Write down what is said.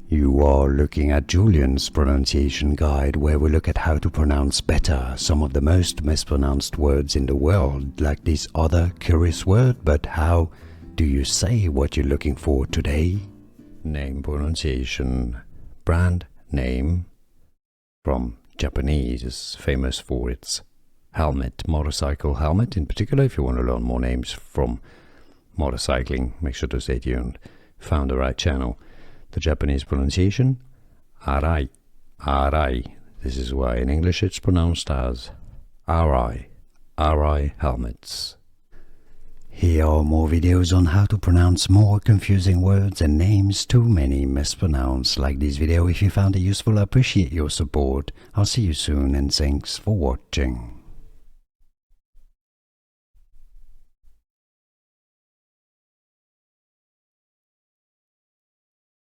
You are looking at Julian's pronunciation guide, where we look at how to pronounce better some of the most mispronounced words in the world, like this other curious word. But how do you say what you're looking for today? Name pronunciation. Brand name. From Japanese is famous for its helmet, motorcycle helmet in particular. If you want to learn more names from motorcycling, make sure to stay tuned. Found the right channel. The Japanese pronunciation, Arai, Arai. This is why in English it's pronounced as Arai, Arai helmets. Here are more videos on how to pronounce more confusing words and names too many mispronounced. Like this video if you found it useful. I appreciate your support. I'll see you soon and thanks for watching.